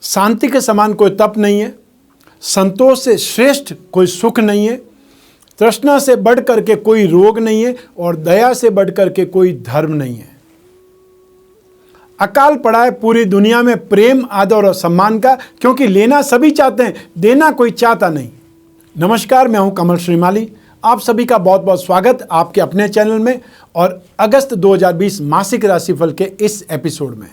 शांति के समान कोई तप नहीं है, संतोष से श्रेष्ठ कोई सुख नहीं है, तृष्णा से बढ़ करके कोई रोग नहीं है और दया से बढ़ करके कोई धर्म नहीं है। अकाल पड़ा है पूरी दुनिया में प्रेम, आदर और सम्मान का, क्योंकि लेना सभी चाहते हैं, देना कोई चाहता नहीं। नमस्कार, मैं हूं कमल श्रीमाली। आप सभी का बहुत बहुत स्वागत आपके अपने चैनल में और अगस्त 2020 मासिक राशिफल के इस एपिसोड में।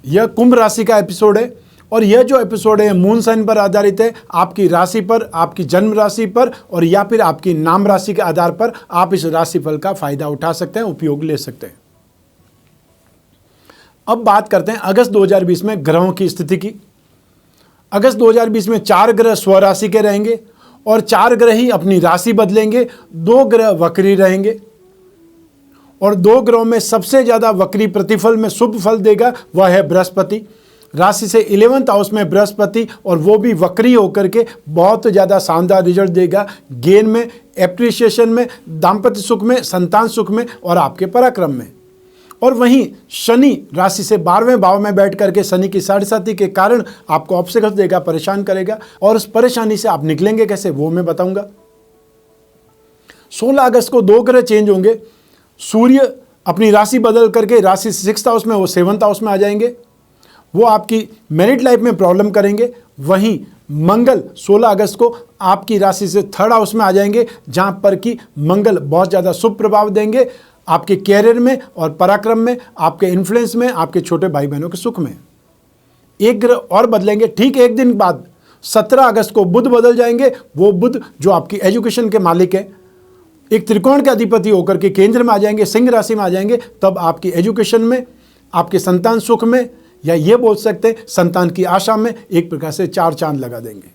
यह कुंभ राशि का एपिसोड है और यह जो एपिसोड है मून साइन पर आधारित है। आपकी राशि पर, आपकी जन्म राशि पर और या फिर आपकी नाम राशि के आधार पर आप इस राशिफल का फायदा उठा सकते हैं, उपयोग ले सकते हैं। अब बात करते हैं अगस्त 2020 में ग्रहों की स्थिति की। अगस्त 2020 में 4 ग्रह स्वराशि के रहेंगे और 4 ग्रह ही अपनी राशि बदलेंगे। 2 ग्रह वक्री रहेंगे और 2 ग्रहों में सबसे ज़्यादा वक्री प्रतिफल में शुभ फल देगा वह है बृहस्पति। राशि से 11th हाउस में बृहस्पति और वो भी वक्री होकर के बहुत ज़्यादा शानदार रिजल्ट देगा। गेन में, एप्रिसिएशन में, दाम्पत्य सुख में, संतान सुख में और आपके पराक्रम में। और वहीं शनि राशि से 12वें भाव में बैठ करके शनि की साढ़ेसाती के कारण आपको ऑब्स्टेकल्स देगा, परेशान करेगा। और उस परेशानी से आप निकलेंगे कैसे वो मैं बताऊंगा। 16 अगस्त को 2 ग्रह चेंज होंगे। सूर्य अपनी राशि बदल करके राशि 6th हाउस में वो 7th हाउस में आ जाएंगे। वो आपकी मैरिड लाइफ में प्रॉब्लम करेंगे। वहीं मंगल 16 अगस्त को आपकी राशि से 3rd हाउस में आ जाएंगे, जहां पर कि मंगल बहुत ज़्यादा शुभ प्रभाव देंगे आपके कैरियर में और पराक्रम में, आपके इन्फ्लुएंस में, आपके छोटे भाई बहनों के सुख में। एक ग्रह और बदलेंगे ठीक एक दिन बाद 17 अगस्त को बुध बदल जाएंगे। वो बुध जो आपकी एजुकेशन के मालिक है, एक त्रिकोण के अधिपति होकर के केंद्र में आ जाएंगे, सिंह राशि में आ जाएंगे। तब आपकी एजुकेशन में, आपके संतान सुख में, या ये बोल सकते हैं संतान की आशा में एक प्रकार से 4 चांद लगा देंगे।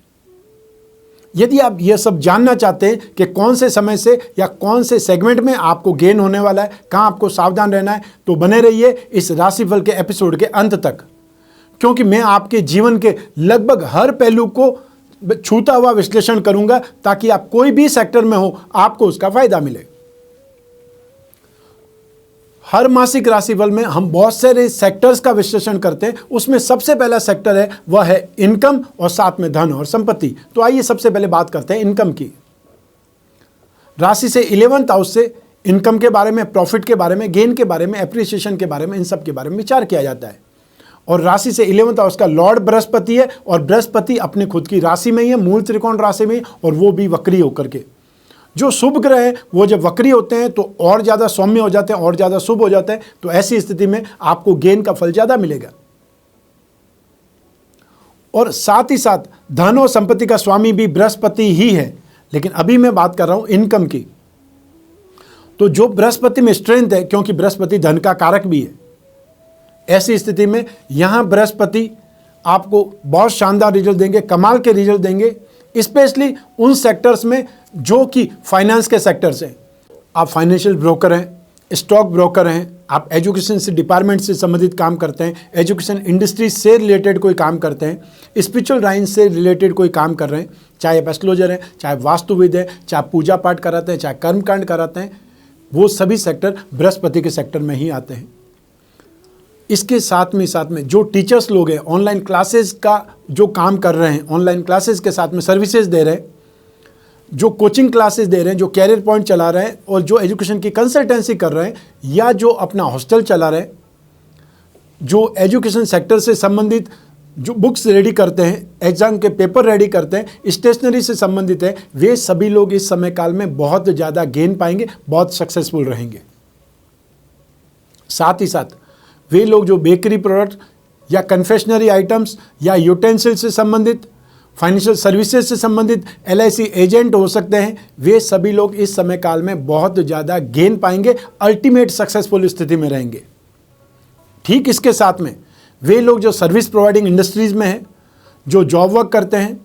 यदि आप ये सब जानना चाहते हैं कि कौन से समय से या कौन से सेगमेंट में आपको गेन होने वाला है, कहाँ आपको सावधान रहना है, तो बने रहिए इस राशिफल के एपिसोड के अंत तक, क्योंकि मैं आपके जीवन के लगभग हर पहलू को छूता हुआ विश्लेषण करूंगा ताकि आप कोई भी सेक्टर में हो आपको उसका फायदा मिले। हर मासिक राशिफल में हम बहुत सारे सेक्टर्स का विश्लेषण करते हैं। उसमें सबसे पहला सेक्टर है वह है इनकम और साथ में धन और संपत्ति। तो आइए सबसे पहले बात करते हैं इनकम की। राशि से 11th हाउस से इनकम के बारे में, प्रॉफिट के बारे में, गेन के बारे में, एप्रिसिएशन के बारे में, इन सब के बारे में विचार किया जाता है। और राशि से 11th हाउस का लॉर्ड बृहस्पति है और बृहस्पति अपने खुद की राशि में ही है, मूल त्रिकोण राशि में, और वो भी वक्री होकर के। जो शुभ ग्रह हैं वो जब वक्री होते हैं तो और ज़्यादा सौम्य हो जाते हैं और ज़्यादा शुभ हो जाते हैं। तो ऐसी स्थिति में आपको गेन का फल ज़्यादा मिलेगा। और साथ ही साथ धन और संपत्ति का स्वामी भी बृहस्पति ही है, लेकिन अभी मैं बात कर रहा हूं इनकम की। तो जो बृहस्पति में स्ट्रेंथ है, क्योंकि बृहस्पति धन का कारक भी है, ऐसी स्थिति में यहां बृहस्पति आपको बहुत शानदार रिजल्ट देंगे, कमाल के रिजल्ट देंगे, स्पेशली उन सेक्टर्स में जो कि फाइनेंस के सेक्टर्स हैं। आप फाइनेंशियल ब्रोकर हैं, स्टॉक ब्रोकर हैं, आप एजुकेशन से डिपार्टमेंट से संबंधित काम करते हैं, एजुकेशन इंडस्ट्री से रिलेटेड कोई काम करते हैं, स्पिरिचुअल लाइन से रिलेटेड कोई काम कर रहे हैं, चाहे आप एस्ट्रोलॉजर हैं, चाहे वास्तुविद हैं, चाहे पूजा पाठ कराते हैं, चाहे कर्मकांड कराते हैं, वो सभी सेक्टर बृहस्पति के सेक्टर में ही आते हैं। इसके साथ में जो टीचर्स लोग हैं, ऑनलाइन क्लासेस का जो काम कर रहे हैं, ऑनलाइन क्लासेस के साथ में सर्विसेज दे रहे हैं, जो कोचिंग क्लासेस दे रहे हैं, जो कैरियर पॉइंट चला रहे हैं और जो एजुकेशन की कंसल्टेंसी कर रहे हैं, या जो अपना हॉस्टल चला रहे हैं, जो एजुकेशन सेक्टर से संबंधित जो बुक्स रेडी करते हैं, एग्जाम के पेपर रेडी करते हैं, स्टेशनरी से संबंधित है, वे सभी लोग इस समय काल में बहुत ज़्यादा गेन पाएंगे, बहुत सक्सेसफुल रहेंगे। साथ ही साथ वे लोग जो बेकरी प्रोडक्ट या कन्फेक्शनरी आइटम्स या यूटेंसिल से संबंधित, फाइनेंशियल सर्विसेज से संबंधित, LIC एजेंट हो सकते हैं, वे सभी लोग इस समय काल में बहुत ज़्यादा गेन पाएंगे, अल्टीमेट सक्सेसफुल स्थिति में रहेंगे। ठीक इसके साथ में वे लोग जो सर्विस प्रोवाइडिंग इंडस्ट्रीज़ में हैं, जो जॉब वर्क करते हैं,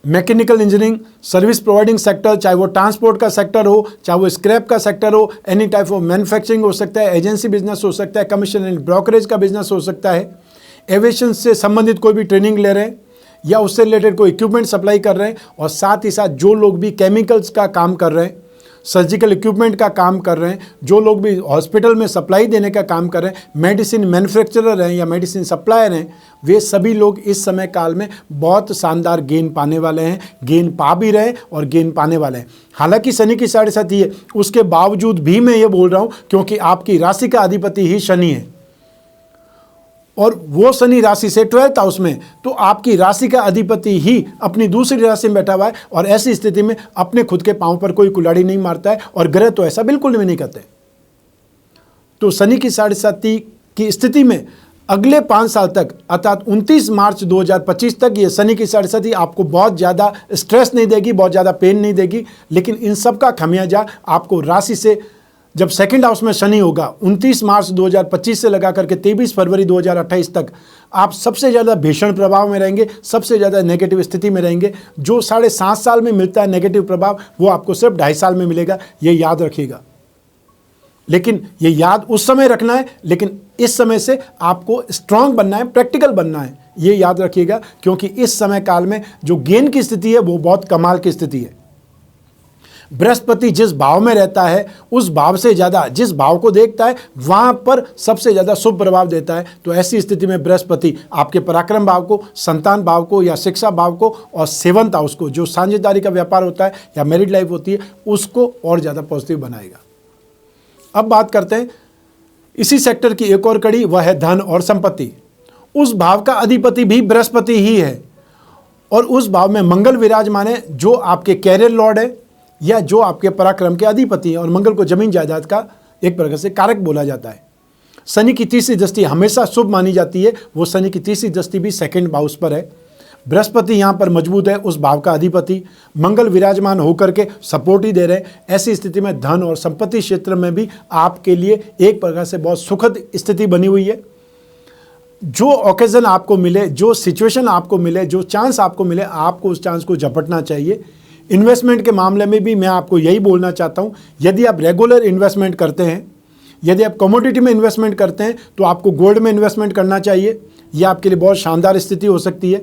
mechanical engineering, service providing sector, चाहे वो ट्रांसपोर्ट का सेक्टर हो, चाहे वो स्क्रैप का सेक्टर हो, एनी टाइप ऑफ मैन्युफैक्चरिंग हो सकता है, एजेंसी बिजनेस हो सकता है, कमीशन एंड ब्रोकरेज का बिजनेस हो सकता है, एविएशन से संबंधित कोई भी ट्रेनिंग ले रहे हैं या उससे रिलेटेड कोई इक्विपमेंट सप्लाई कर रहे हैं, और साथ ही साथ जो लोग भी केमिकल्स का काम कर रहे हैं, सर्जिकल इक्विपमेंट का काम कर रहे हैं, जो लोग भी हॉस्पिटल में सप्लाई देने का काम कर रहे हैं, मेडिसिन मैन्युफैक्चरर हैं या मेडिसिन सप्लायर हैं, वे सभी लोग इस समय काल में बहुत शानदार गेन पाने वाले हैं, गेन पा भी रहे हैं और गेन पाने वाले हैं। हालांकि शनि की साढ़े साथी है, उसके बावजूद भी मैं ये बोल रहा हूँ क्योंकि आपकी राशि का अधिपति ही शनि है और वो शनि राशि से 12th हाउस में, तो आपकी राशि का अधिपति ही अपनी दूसरी राशि में बैठा हुआ है और ऐसी स्थिति में अपने खुद के पांव पर कोई कुल्हाड़ी नहीं मारता है और ग्रह तो ऐसा बिल्कुल भी नहीं करते। तो शनि की साढ़े साथी की स्थिति में अगले 5 साल तक अर्थात 29 मार्च 2025 तक ये शनि की साढ़े साथी आपको बहुत ज़्यादा स्ट्रेस नहीं देगी, बहुत ज़्यादा पेन नहीं देगी, लेकिन इन सब का खमियाजा आपको राशि से जब सेकंड हाउस में शनि होगा 29 मार्च 2025 से लगा करके 23 फरवरी 2028 तक आप सबसे ज़्यादा भीषण प्रभाव में रहेंगे, सबसे ज़्यादा नेगेटिव स्थिति में रहेंगे। जो 7.5 साल में मिलता है नेगेटिव प्रभाव, वो आपको सिर्फ 2.5 साल में मिलेगा, ये याद रखिएगा। लेकिन ये याद उस समय रखना है, लेकिन इस समय से आपको स्ट्रांग बनना है, प्रैक्टिकल बनना है, ये याद रखिएगा, क्योंकि इस समय काल में जो गेन की स्थिति है वो बहुत कमाल की स्थिति है। बृहस्पति जिस भाव में रहता है उस भाव से ज़्यादा जिस भाव को देखता है वहाँ पर सबसे ज़्यादा शुभ प्रभाव देता है। तो ऐसी स्थिति में बृहस्पति आपके पराक्रम भाव को, संतान भाव को या शिक्षा भाव को और 7th हाउस को, जो साझेदारी का व्यापार होता है या मैरिड लाइफ होती है, उसको और ज़्यादा पॉजिटिव बनाएगा। अब बात करते हैं इसी सेक्टर की एक और कड़ी, वह है धन और संपत्ति। उस भाव का अधिपति भी बृहस्पति ही है और उस भाव में मंगल विराजमान है, जो आपके कैरियर लॉर्ड है या जो आपके पराक्रम के अधिपति है। और मंगल को जमीन जायदाद का एक प्रकार से कारक बोला जाता है। शनि की तीसरी दृष्टि हमेशा शुभ मानी जाती है, वो शनि की तीसरी दृष्टि भी सेकंड हाउस पर है। बृहस्पति यहाँ पर मजबूत है, उस भाव का अधिपति। मंगल विराजमान होकर के सपोर्ट ही दे रहे हैं। ऐसी स्थिति में धन और संपत्ति क्षेत्र में भी आपके लिए एक प्रकार से बहुत सुखद स्थिति बनी हुई है। जो ओकेजन आपको मिले, जो सिचुएशन आपको मिले, जो चांस आपको मिले, आपको उस चांस को झपटना चाहिए। इन्वेस्टमेंट के मामले में भी मैं आपको यही बोलना चाहता हूं, यदि आप रेगुलर इन्वेस्टमेंट करते हैं, यदि आप कमोडिटी में इन्वेस्टमेंट करते हैं, तो आपको गोल्ड में इन्वेस्टमेंट करना चाहिए। यह आपके लिए बहुत शानदार स्थिति हो सकती है।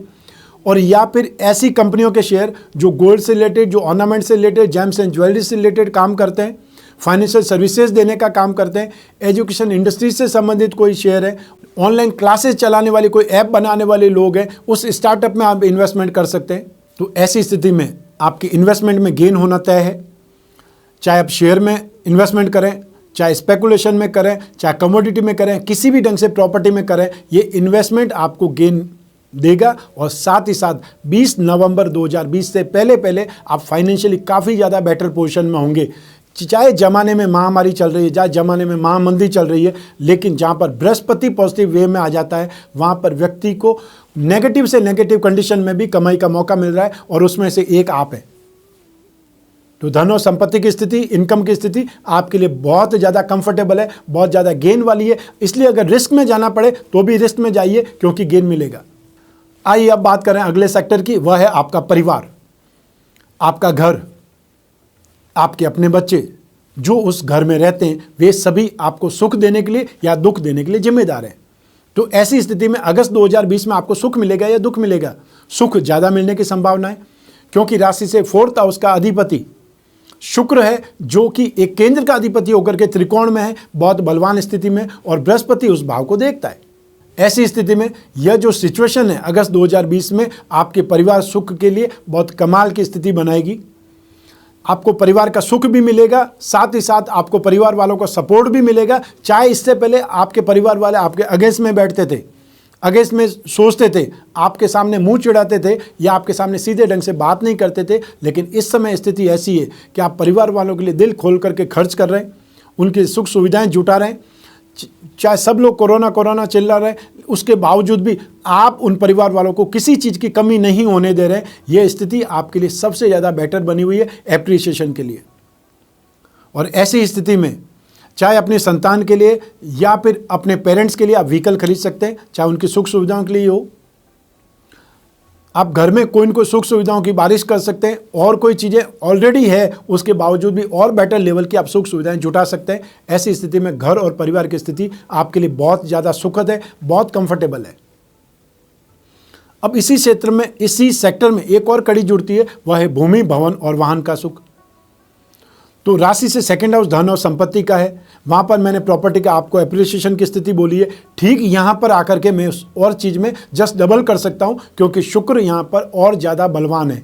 और या फिर ऐसी कंपनियों के शेयर जो गोल्ड से रिलेटेड, जो ऑर्नामेंट से रिलेटेड, जेम्स एंड ज्वेलरी से रिलेटेड काम करते हैं, फाइनेंशियल सर्विसेज देने का काम करते हैं, एजुकेशन इंडस्ट्री से संबंधित कोई शेयर है, ऑनलाइन क्लासेस चलाने वाले कोई ऐप बनाने वाले लोग हैं, उस स्टार्टअप में आप इन्वेस्टमेंट कर सकते हैं। तो ऐसी स्थिति में आपके इन्वेस्टमेंट में गेन होना तय है। चाहे आप शेयर में इन्वेस्टमेंट करें, चाहे स्पेकुलेशन में करें, चाहे कमोडिटी में करें, किसी भी ढंग से प्रॉपर्टी में करें, ये इन्वेस्टमेंट आपको गेन देगा। और साथ ही साथ 20 नवंबर 2020 से पहले आप फाइनेंशियली काफ़ी ज़्यादा बेटर पोजीशन में होंगे। चाहे ज़माने में महामारी चल रही है, चाहे ज़माने में महामंदी चल रही है, लेकिन जहाँ पर बृहस्पति पॉजिटिव वे में आ जाता है, वहाँ पर व्यक्ति को नेगेटिव से नेगेटिव कंडीशन में भी कमाई का मौका मिल रहा है और उसमें से एक आप है। तो धन और संपत्ति की स्थिति, इनकम की स्थिति आपके लिए बहुत ज़्यादा कंफर्टेबल है, बहुत ज़्यादा गेन वाली है। इसलिए अगर रिस्क में जाना पड़े तो भी रिस्क में जाइए, क्योंकि गेन मिलेगा। आइए अब बात करें अगले सेक्टर की, वह है आपका परिवार, आपका घर, आपके अपने बच्चे जो उस घर में रहते हैं, वे सभी आपको सुख देने के लिए या दुख देने के लिए जिम्मेदार हैं। तो ऐसी स्थिति में अगस्त 2020 में आपको सुख मिलेगा या दुख मिलेगा? सुख ज़्यादा मिलने की संभावना है, क्योंकि राशि से 4th हाउस का अधिपति शुक्र है, जो कि एक केंद्र का अधिपति होकर के त्रिकोण में है, बहुत बलवान स्थिति में, और बृहस्पति उस भाव को देखता है। ऐसी स्थिति में यह जो सिचुएशन है अगस्त 2020 में, आपके परिवार सुख के लिए बहुत कमाल की स्थिति बनाएगी। आपको परिवार का सुख भी मिलेगा, साथ ही साथ आपको परिवार वालों का सपोर्ट भी मिलेगा। चाहे इससे पहले आपके परिवार वाले आपके अगेंस्ट में बैठते थे, अगेंस्ट में सोचते थे, आपके सामने मुंह चिढ़ाते थे या आपके सामने सीधे ढंग से बात नहीं करते थे, लेकिन इस समय स्थिति ऐसी है कि आप परिवार वालों के लिए दिल खोल करके खर्च कर रहे हैं, उनकी सुख सुविधाएं जुटा रहे हैं। चाहे सब लोग कोरोना चिल्ला रहे, उसके बावजूद भी आप उन परिवार वालों को किसी चीज़ की कमी नहीं होने दे रहे। ये स्थिति आपके लिए सबसे ज़्यादा बेटर बनी हुई है एप्रिसिएशन के लिए। और ऐसी स्थिति में चाहे अपने संतान के लिए या फिर अपने पेरेंट्स के लिए आप व्हीकल खरीद सकते हैं, चाहे उनकी सुख सुविधाओं के लिए हो। आप घर में कोई न कोई सुख सुविधाओं की बारिश कर सकते हैं, और कोई चीज़ें ऑलरेडी है उसके बावजूद भी और बेटर लेवल की आप सुख सुविधाएं जुटा सकते हैं। ऐसी स्थिति में घर और परिवार की स्थिति आपके लिए बहुत ज़्यादा सुखद है, बहुत कंफर्टेबल है। अब इसी क्षेत्र में, इसी सेक्टर में एक और कड़ी जुड़ती है, वह है भूमि, भवन और वाहन का सुख। तो राशि से सेकंड हाउस धन और संपत्ति का है, वहाँ पर मैंने प्रॉपर्टी का आपको एप्रिसिएशन की स्थिति बोली है। ठीक यहाँ पर आकर के मैं उस और चीज़ में जस्ट डबल कर सकता हूँ, क्योंकि शुक्र यहाँ पर और ज़्यादा बलवान है।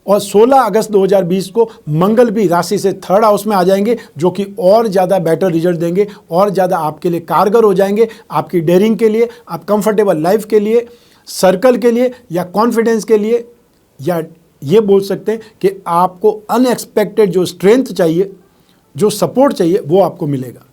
और 16 अगस्त 2020 को मंगल भी राशि से थर्ड हाउस में आ जाएंगे, जो कि और ज़्यादा बेटर रिजल्ट देंगे, और ज़्यादा आपके लिए कारगर हो जाएंगे, आपकी डेयरिंग के लिए, आप कंफर्टेबल लाइफ के लिए, सर्कल के लिए, या कॉन्फिडेंस के लिए, या ये बोल सकते हैं कि आपको अनएक्सपेक्टेड जो स्ट्रेंथ चाहिए, जो सपोर्ट चाहिए, वो आपको मिलेगा।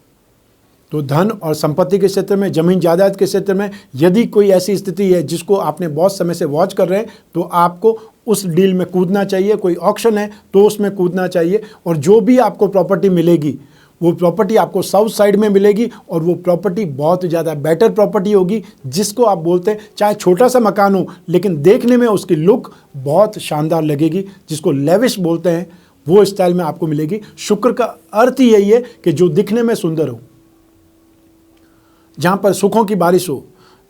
तो धन और संपत्ति के क्षेत्र में, जमीन जायदाद के क्षेत्र में यदि कोई ऐसी स्थिति है जिसको आपने बहुत समय से वॉच कर रहे हैं, तो आपको उस डील में कूदना चाहिए। कोई ऑक्शन है तो उसमें कूदना चाहिए। और जो भी आपको प्रॉपर्टी मिलेगी, वो प्रॉपर्टी आपको साउथ साइड में मिलेगी, और वो प्रॉपर्टी बहुत ज़्यादा बेटर प्रॉपर्टी होगी, जिसको आप बोलते हैं चाहे छोटा सा मकान हो, लेकिन देखने में उसकी लुक बहुत शानदार लगेगी, जिसको लेविश बोलते हैं, वो स्टाइल में आपको मिलेगी। शुक्र का अर्थ ही यही है कि जो दिखने में सुंदर हो, जहाँ पर सुखों की बारिश हो,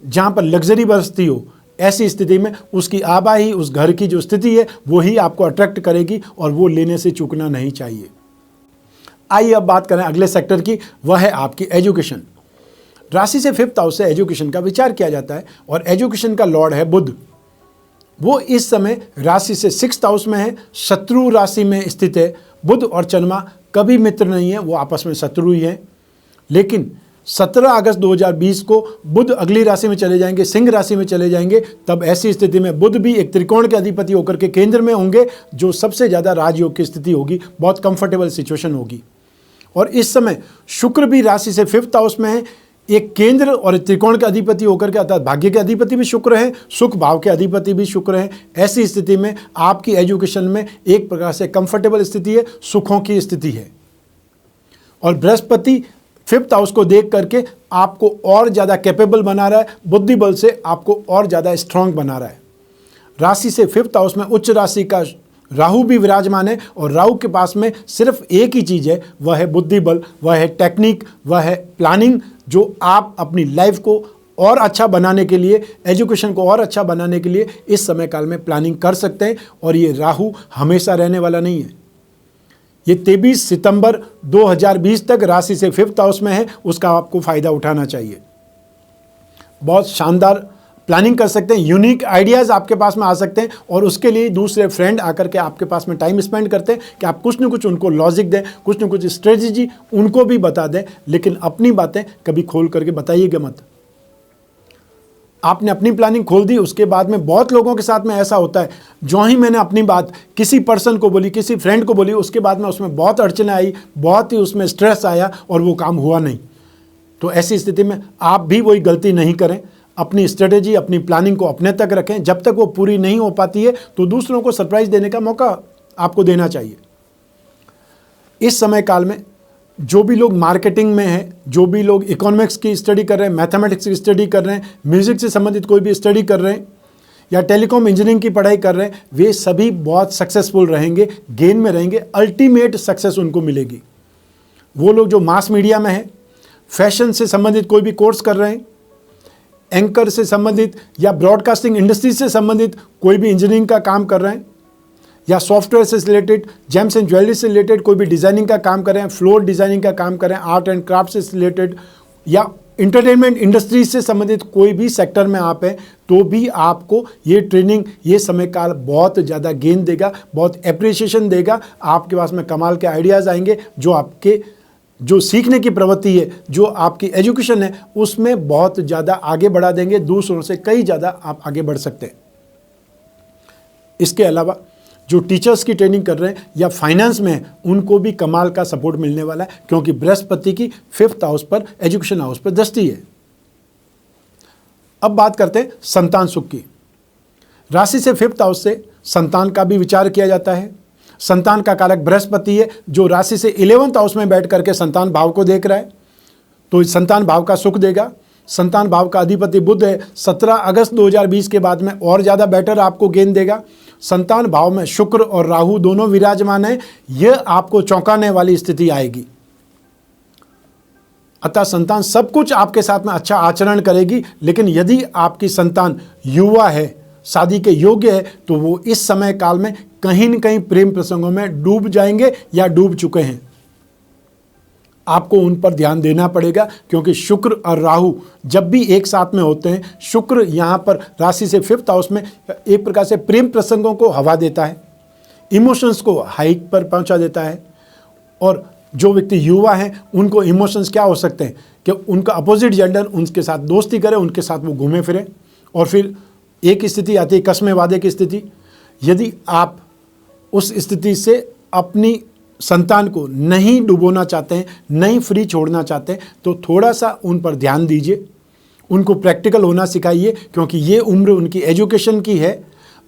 जहाँ पर लग्जरी बरसती हो, ऐसी स्थिति में उसकी आबादी, उस घर की जो स्थिति है, वही आपको अट्रैक्ट करेगी, और वो लेने से चूकना नहीं चाहिए। आइए अब बात करें अगले सेक्टर की, वह है आपकी एजुकेशन। राशि से फिफ्थ हाउस से एजुकेशन का विचार किया जाता है, और एजुकेशन का लॉर्ड है बुध। वो इस समय राशि से सिक्स्थ हाउस में है, शत्रु राशि में स्थित है। बुध और चंद्रमा कभी मित्र नहीं है, वो आपस में शत्रु ही हैं। लेकिन 17 अगस्त 2020 को बुध अगली राशि में चले जाएंगे, सिंह राशि में चले जाएंगे। तब ऐसी स्थिति में बुध भी एक त्रिकोण के अधिपति होकर के केंद्र में होंगे, जो सबसे ज़्यादा राजयोग की स्थिति होगी, बहुत कंफर्टेबल सिचुएशन होगी। और इस समय शुक्र भी राशि से फिफ्थ हाउस में है, एक केंद्र और त्रिकोण के अधिपति होकर के, अर्थात भाग्य के अधिपति भी शुक्र है, सुख भाव के अधिपति भी शुक्र है। ऐसी स्थिति में आपकी एजुकेशन में एक प्रकार से कंफर्टेबल स्थिति है, सुखों की स्थिति है। और बृहस्पति फिफ्थ हाउस को देख करके आपको और ज़्यादा कैपेबल बना रहा है, बुद्धि बल से आपको और ज़्यादा स्ट्रांग बना रहा है। राशि से फिफ्थ हाउस में उच्च राशि का राहु भी विराजमान है, और राहु के पास में सिर्फ एक ही चीज़ है, वह है बुद्धि बल, वह है टेक्निक, वह है प्लानिंग, जो आप अपनी लाइफ को और अच्छा बनाने के लिए, एजुकेशन को और अच्छा बनाने के लिए इस समय काल में प्लानिंग कर सकते हैं। और ये राहु हमेशा रहने वाला नहीं है, ये 23 सितंबर 2020 तक राशि से फिफ्थ हाउस में है, उसका आपको फ़ायदा उठाना चाहिए। बहुत शानदार प्लानिंग कर सकते हैं, यूनिक आइडियाज़ आपके पास में आ सकते हैं, और उसके लिए दूसरे फ्रेंड आकर के आपके पास में टाइम स्पेंड करते हैं कि आप कुछ न कुछ उनको लॉजिक दें, कुछ न कुछ स्ट्रेटजी उनको भी बता दें, लेकिन अपनी बातें कभी खोल करके बताइएगा मत। आपने अपनी प्लानिंग खोल दी, उसके बाद में बहुत लोगों के साथ में ऐसा होता है, जो ही मैंने अपनी बात किसी पर्सन को बोली, किसी फ्रेंड को बोली, उसके बाद में उसमें बहुत अड़चने आई, बहुत ही उसमें स्ट्रेस आया, और वो काम हुआ नहीं। तो ऐसी स्थिति में आप भी वही गलती नहीं करें। अपनी स्ट्रेटेजी, अपनी प्लानिंग को अपने तक रखें। जब तक वो पूरी नहीं हो पाती है, तो दूसरों को सरप्राइज देने का मौका आपको देना चाहिए। इस समय काल में जो भी लोग मार्केटिंग में हैं, जो भी लोग इकोनॉमिक्स की स्टडी कर रहे हैं, मैथमेटिक्स की स्टडी कर रहे हैं, म्यूजिक से संबंधित कोई भी स्टडी कर रहे हैं, या टेलीकॉम इंजीनियरिंग की पढ़ाई कर रहे हैं, वे सभी बहुत सक्सेसफुल रहेंगे, गेन में रहेंगे, अल्टीमेट सक्सेस उनको मिलेगी। वो लोग जो मास मीडिया में हैं, फैशन से संबंधित कोई भी कोर्स कर रहे हैं, एंकर से संबंधित या ब्रॉडकास्टिंग इंडस्ट्री से संबंधित कोई भी इंजीनियरिंग का काम कर रहे हैं, या सॉफ्टवेयर से रिलेटेड, जेम्स एंड ज्वेलरी से रिलेटेड कोई भी डिज़ाइनिंग का काम कर रहे हैं, फ्लोर डिज़ाइनिंग का काम कर रहे हैं, आर्ट एंड क्राफ्ट से रिलेटेड, या इंटरटेनमेंट इंडस्ट्री से संबंधित कोई भी सेक्टर में आप हैं, तो भी आपको ये ट्रेनिंग, ये समय काल बहुत ज़्यादा गेन देगा, बहुत एप्रिसिएशन देगा। आपके पास में कमाल के आइडियाज़ आएंगे, जो आपके जो सीखने की प्रवृत्ति है, जो आपकी एजुकेशन है, उसमें बहुत ज़्यादा आगे बढ़ा देंगे, दूसरों से कई ज़्यादा आप आगे बढ़ सकते हैं। इसके अलावा जो टीचर्स की ट्रेनिंग कर रहे हैं या फाइनेंस में हैं, उनको भी कमाल का सपोर्ट मिलने वाला है, क्योंकि बृहस्पति की फिफ्थ हाउस पर, एजुकेशन हाउस पर दृष्टि है। अब बात करते हैं संतान सुख की। राशि से फिफ्थ हाउस से संतान का भी विचार किया जाता है। संतान का कारक बृहस्पति है, जो राशि से 11th हाउस में बैठ करके संतान भाव को देख रहा है, तो संतान भाव का सुख देगा। संतान भाव का अधिपति बुध है, 17 अगस्त 2020 के बाद में और ज़्यादा बेटर आपको गेन देगा। संतान भाव में शुक्र और राहु दोनों विराजमान है, यह आपको चौंकाने वाली स्थिति आएगी। अतः संतान सब कुछ आपके साथ में अच्छा आचरण करेगी, लेकिन यदि आपकी संतान युवा है, शादी के योग्य है, तो वो इस समय काल में कहीं न कहीं प्रेम प्रसंगों में डूब जाएंगे या डूब चुके हैं। आपको उन पर ध्यान देना पड़ेगा, क्योंकि शुक्र और राहु जब भी एक साथ में होते हैं, शुक्र यहाँ पर राशि से 5th हाउस में एक प्रकार से प्रेम प्रसंगों को हवा देता है, इमोशंस को हाइक पर पहुँचा देता है। और जो व्यक्ति युवा हैं उनको इमोशंस क्या हो सकते हैं कि उनका अपोजिट जेंडर उनके साथ दोस्ती करे, उनके साथ वो घूमे फिरे, और फिर एक स्थिति आती है कसमे वादे की स्थिति। यदि आप उस स्थिति से अपनी संतान को नहीं डुबोना चाहते हैं, नहीं फ्री छोड़ना चाहते हैं, तो थोड़ा सा उन पर ध्यान दीजिए, उनको प्रैक्टिकल होना सिखाइए, क्योंकि ये उम्र उनकी एजुकेशन की है।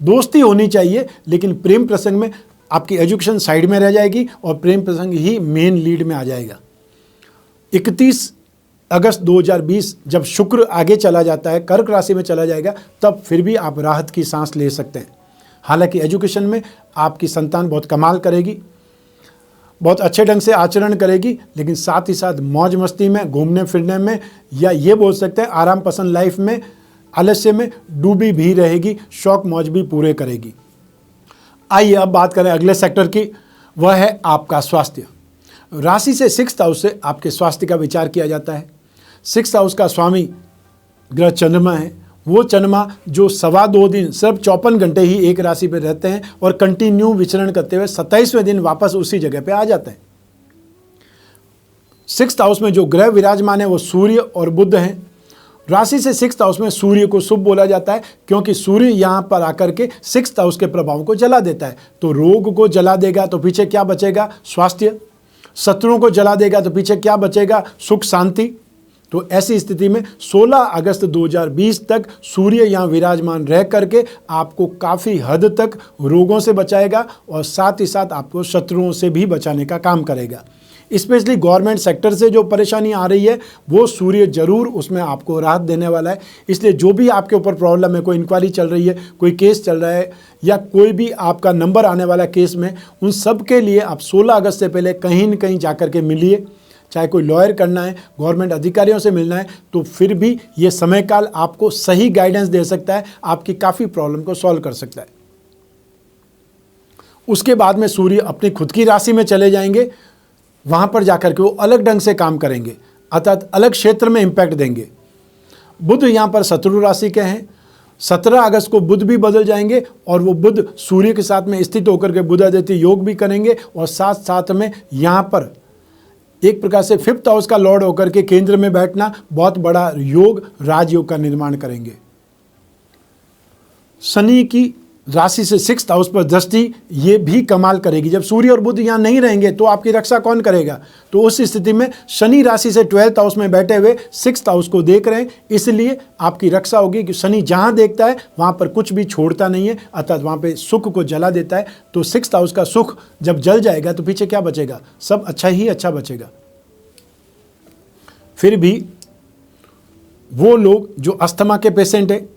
दोस्ती होनी चाहिए, लेकिन प्रेम प्रसंग में आपकी एजुकेशन साइड में रह जाएगी और प्रेम प्रसंग ही मेन लीड में आ जाएगा। 31 अगस्त 2020 जब शुक्र आगे चला जाता है, कर्क राशि में चला जाएगा, तब फिर भी आप राहत की सांस ले सकते हैं। हालांकि एजुकेशन में आपकी संतान बहुत कमाल करेगी, बहुत अच्छे ढंग से आचरण करेगी, लेकिन साथ ही साथ मौज मस्ती में, घूमने फिरने में, या ये बोल सकते हैं आराम पसंद लाइफ में, आलस्य में डूबी भी रहेगी, शौक मौज भी पूरे करेगी। आइए अब बात करें अगले सेक्टर की, वह है आपका स्वास्थ्य। राशि से 6th हाउस से आपके स्वास्थ्य का विचार किया जाता है। 6th हाउस का स्वामी ग्रह चंद्रमा है, वो चंद्रमा जो 2.25 दिन सिर्फ 54 घंटे ही एक राशि पर रहते हैं और कंटिन्यू विचरण करते हुए 27वें दिन वापस उसी जगह पे आ जाते हैं। 6th हाउस में जो ग्रह विराजमान है वो सूर्य और बुध हैं। राशि से 6th हाउस में सूर्य को शुभ बोला जाता है, क्योंकि सूर्य यहाँ पर आकर के 6th हाउस के प्रभाव को जला देता है। तो रोग को जला देगा तो पीछे क्या बचेगा? स्वास्थ्य। शत्रुओं को जला देगा तो पीछे क्या बचेगा? सुख शांति। तो ऐसी स्थिति में 16 अगस्त 2020 तक सूर्य यहाँ विराजमान रह करके आपको काफ़ी हद तक रोगों से बचाएगा और साथ ही साथ आपको शत्रुओं से भी बचाने का काम करेगा। स्पेशली गवर्नमेंट सेक्टर से जो परेशानी आ रही है वो सूर्य जरूर उसमें आपको राहत देने वाला है। इसलिए जो भी आपके ऊपर प्रॉब्लम है, कोई इंक्वायरी चल रही है, कोई केस चल रहा है, या कोई भी आपका नंबर आने वाला केस में, उन सब के लिए आप 16 अगस्त से पहले कहीं न कहीं जा कर के मिलिए। चाहे कोई लॉयर करना है, गवर्नमेंट अधिकारियों से मिलना है, तो फिर भी ये समय काल आपको सही गाइडेंस दे सकता है, आपकी काफ़ी प्रॉब्लम को सॉल्व कर सकता है। उसके बाद में सूर्य अपनी खुद की राशि में चले जाएंगे, वहाँ पर जाकर के वो अलग ढंग से काम करेंगे, अर्थात अलग क्षेत्र में इम्पैक्ट देंगे। बुध यहाँ पर शत्रु राशि के हैं। 17 अगस्त को बुध भी बदल जाएंगे और वो बुध सूर्य के साथ में स्थित होकर के बुध आदित्य योग भी करेंगे, और साथ साथ में यहाँ पर एक प्रकार से 5th हाउस का लॉर्ड होकर के केंद्र में बैठना बहुत बड़ा योग, राजयोग का निर्माण करेंगे। शनि की राशि से 6th हाउस पर दृष्टि ये भी कमाल करेगी। जब सूर्य और बुध यहाँ नहीं रहेंगे तो आपकी रक्षा कौन करेगा? तो उस स्थिति में शनि राशि से 12th हाउस में बैठे हुए 6th हाउस को देख रहे हैं, इसलिए आपकी रक्षा होगी कि शनि जहाँ देखता है वहाँ पर कुछ भी छोड़ता नहीं है, अर्थात वहाँ पे सुख को जला देता है। तो 6th हाउस का सुख जब जल जाएगा तो पीछे क्या बचेगा? सब अच्छा ही अच्छा बचेगा। फिर भी वो लोग जो अस्थमा के पेशेंट है,